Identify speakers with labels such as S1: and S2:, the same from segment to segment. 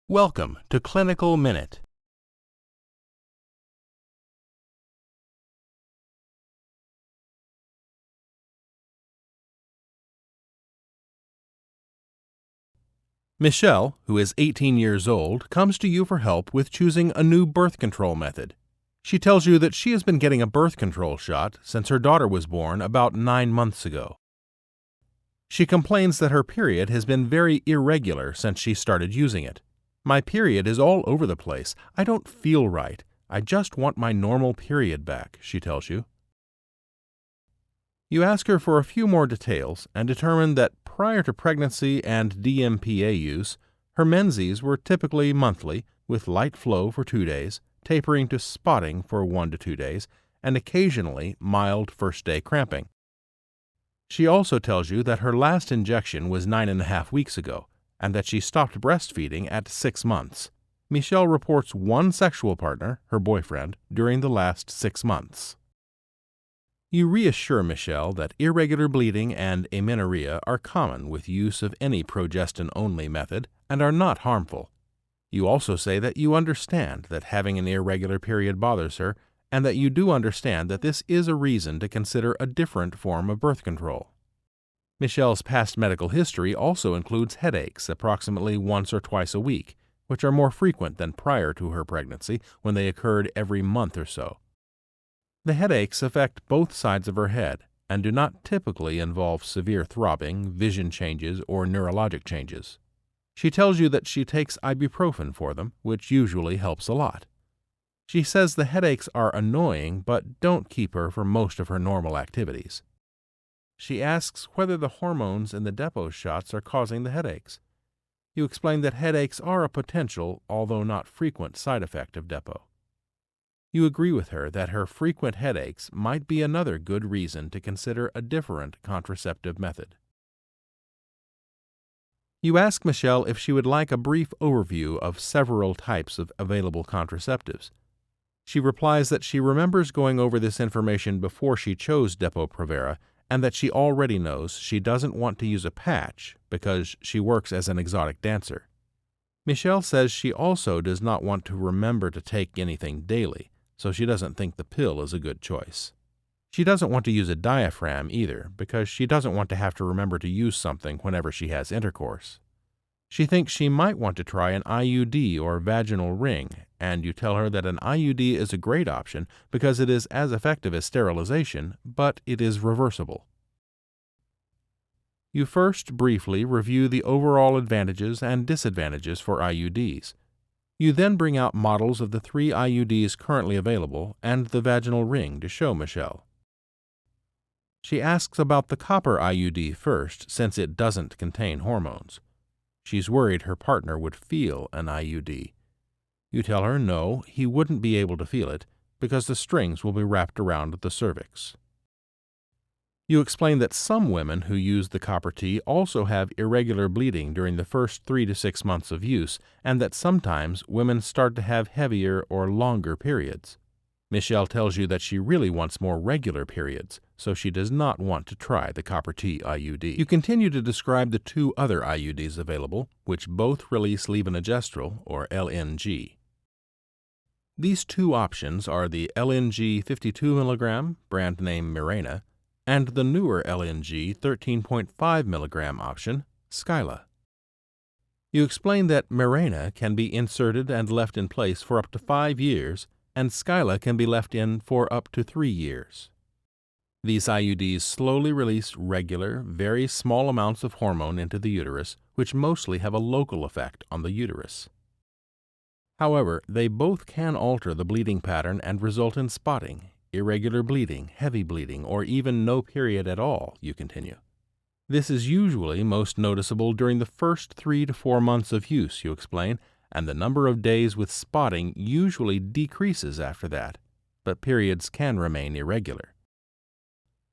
S1: Welcome to Clinical Minute. Michelle, who is 18 years old, comes to you for help with choosing a new birth control method. She tells you that she has been getting a birth control shot since her daughter was born about 9 months ago. She complains that her period has been very irregular since she started using it. My period is all over the place. I don't feel right. I just want my normal period back, she tells you. You ask her for a few more details and determine that prior to pregnancy and DMPA use, her menses were typically monthly, with light flow for 2 days, tapering to spotting for 1 to 2 days, and occasionally mild first-day cramping. She also tells you that her last injection was 9.5 weeks ago, and that she stopped breastfeeding at 6 months. Michelle reports one sexual partner, her boyfriend, during the last 6 months. You reassure Michelle that irregular bleeding and amenorrhea are common with use of any progestin-only method and are not harmful. You also say that you understand that having an irregular period bothers her and that you do understand that this is a reason to consider a different form of birth control. Michelle's past medical history also includes headaches approximately once or twice a week, which are more frequent than prior to her pregnancy when they occurred every month or so. The headaches affect both sides of her head and do not typically involve severe throbbing, vision changes, or neurologic changes. She tells you that she takes ibuprofen for them, which usually helps a lot. She says the headaches are annoying but don't keep her from most of her normal activities. She asks whether the hormones in the depot shots are causing the headaches. You explain that headaches are a potential, although not frequent, side effect of depot. You agree with her that her frequent headaches might be another good reason to consider a different contraceptive method. You ask Michelle if she would like a brief overview of several types of available contraceptives. She replies that she remembers going over this information before she chose Depo-Provera and that she already knows she doesn't want to use a patch because she works as an exotic dancer. Michelle says she also does not want to remember to take anything daily, so she doesn't think the pill is a good choice. She doesn't want to use a diaphragm either because she doesn't want to have to remember to use something whenever she has intercourse. She thinks she might want to try an IUD or vaginal ring, and you tell her that an IUD is a great option because it is as effective as sterilization, but it is reversible. You first briefly review the overall advantages and disadvantages for IUDs. You then bring out models of the 3 IUDs currently available and the vaginal ring to show Michelle. She asks about the copper IUD first, since it doesn't contain hormones. She's worried her partner would feel an IUD. You tell her no, he wouldn't be able to feel it because the strings will be wrapped around the cervix. You explain that some women who use the copper T also have irregular bleeding during the first 3 to 6 months of use, and that sometimes women start to have heavier or longer periods. Michelle tells you that she really wants more regular periods, so she does not want to try the copper T IUD. You continue to describe the 2 other IUDs available, which both release levonorgestrel, or LNG. These 2 options are the LNG 52 mg, brand name Mirena, and the newer LNG 13.5 mg option, Skyla. You explain that Mirena can be inserted and left in place for up to 5 years, and Skyla can be left in for up to 3 years. These IUDs slowly release regular, very small amounts of hormone into the uterus, which mostly have a local effect on the uterus. However, they both can alter the bleeding pattern and result in spotting, irregular bleeding, heavy bleeding, or even no period at all, you continue. This is usually most noticeable during the first 3 to 4 months of use, you explain, and the number of days with spotting usually decreases after that, but periods can remain irregular.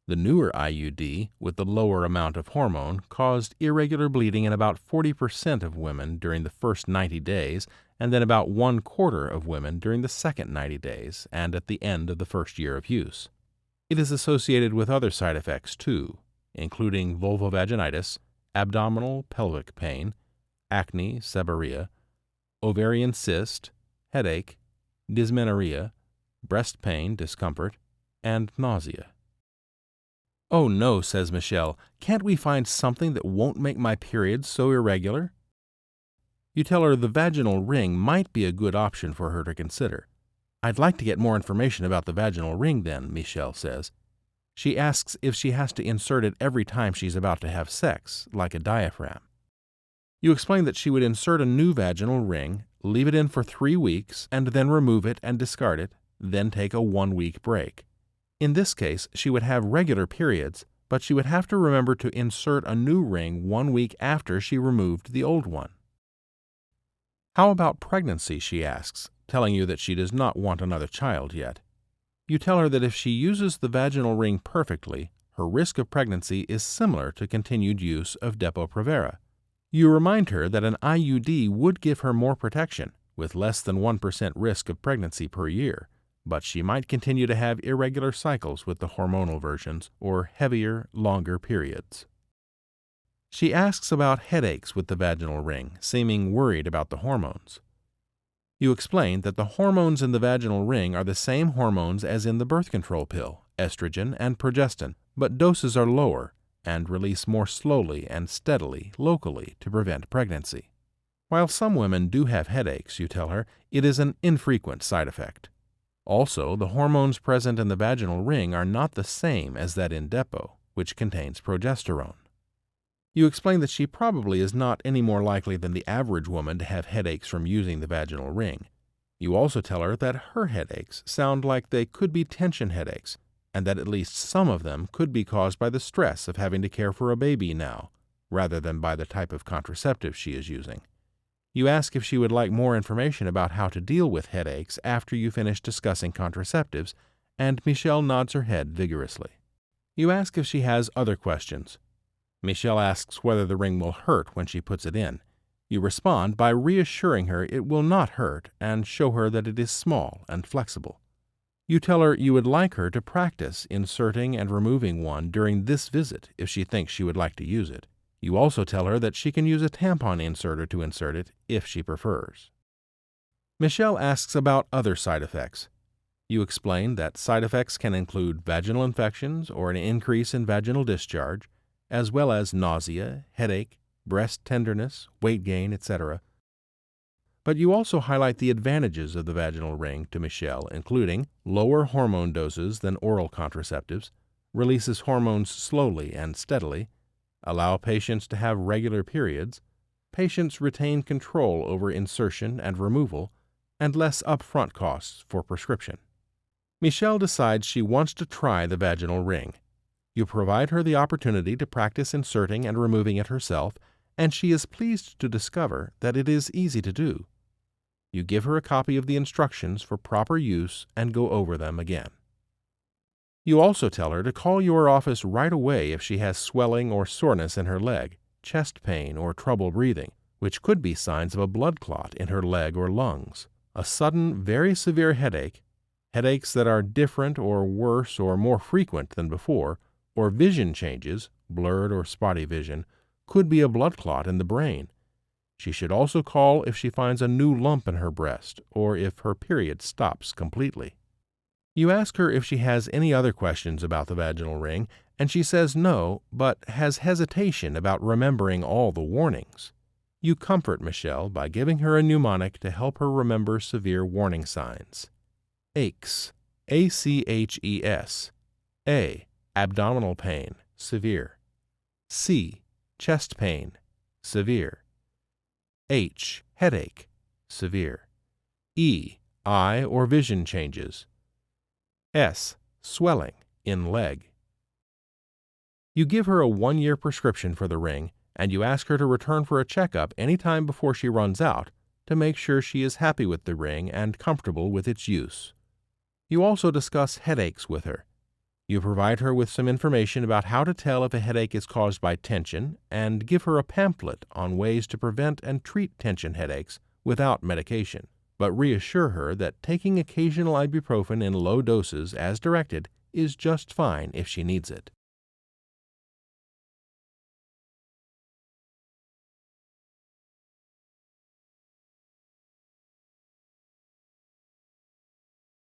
S1: The newer IUD, with the lower amount of hormone, caused irregular bleeding in about 40% of women during the first 90 days, and then about 1/4 of women during the second 90 days and at the end of the first year of use. It is associated with other side effects too, including vulvovaginitis, abdominal pelvic pain, acne, seborrhea, ovarian cyst, headache, dysmenorrhea, breast pain, discomfort, and nausea. "Oh no," says Michelle, "can't we find something that won't make my periods so irregular?" You tell her the vaginal ring might be a good option for her to consider. "I'd like to get more information about the vaginal ring then," Michelle says. She asks if she has to insert it every time she's about to have sex, like a diaphragm. You explain that she would insert a new vaginal ring, leave it in for 3 weeks, and then remove it and discard it, then take a 1-week break. In this case, she would have regular periods, but she would have to remember to insert a new ring 1 week after she removed the old one. "How about pregnancy?" she asks, telling you that she does not want another child yet. You tell her that if she uses the vaginal ring perfectly, her risk of pregnancy is similar to continued use of Depo-Provera. You remind her that an IUD would give her more protection, with less than 1% risk of pregnancy per year, but she might continue to have irregular cycles with the hormonal versions or heavier, longer periods. She asks about headaches with the vaginal ring, seeming worried about the hormones. You explain that the hormones in the vaginal ring are the same hormones as in the birth control pill, estrogen and progestin, but doses are lower and release more slowly and steadily locally to prevent pregnancy. While some women do have headaches, you tell her, it is an infrequent side effect. Also, the hormones present in the vaginal ring are not the same as that in Depo, which contains progesterone. You explain that she probably is not any more likely than the average woman to have headaches from using the vaginal ring. You also tell her that her headaches sound like they could be tension headaches, and that at least some of them could be caused by the stress of having to care for a baby now, rather than by the type of contraceptive she is using. You ask if she would like more information about how to deal with headaches after you finish discussing contraceptives, and Michelle nods her head vigorously. You ask if she has other questions. Michelle asks whether the ring will hurt when she puts it in. You respond by reassuring her it will not hurt and show her that it is small and flexible. You tell her you would like her to practice inserting and removing one during this visit if she thinks she would like to use it. You also tell her that she can use a tampon inserter to insert it if she prefers. Michelle asks about other side effects. You explain that side effects can include vaginal infections or an increase in vaginal discharge, as well as nausea, headache, breast tenderness, weight gain, etc. But you also highlight the advantages of the vaginal ring to Michelle, including lower hormone doses than oral contraceptives, releases hormones slowly and steadily, allow patients to have regular periods, patients retain control over insertion and removal, and less upfront costs for prescription. Michelle decides she wants to try the vaginal ring. You provide her the opportunity to practice inserting and removing it herself, and she is pleased to discover that it is easy to do. You give her a copy of the instructions for proper use and go over them again. You also tell her to call your office right away if she has swelling or soreness in her leg, chest pain, or trouble breathing, which could be signs of a blood clot in her leg or lungs, a sudden, very severe headache, headaches that are different or worse or more frequent than before, or vision changes, blurred or spotty vision, could be a blood clot in the brain. She should also call if she finds a new lump in her breast or if her period stops completely. You ask her if she has any other questions about the vaginal ring, and she says no, but has hesitation about remembering all the warnings. You comfort Michelle by giving her a mnemonic to help her remember severe warning signs. Aches, A-C-H-E-S. A. Abdominal pain, severe. C. Chest pain, severe. H. Headache, severe. E. Eye or vision changes. S. Swelling in leg. You give her a 1-year prescription for the ring, and you ask her to return for a checkup any time before she runs out to make sure she is happy with the ring and comfortable with its use. You also discuss headaches with her. You provide her with some information about how to tell if a headache is caused by tension and give her a pamphlet on ways to prevent and treat tension headaches without medication, but reassure her that taking occasional ibuprofen in low doses as directed is just fine if she needs it.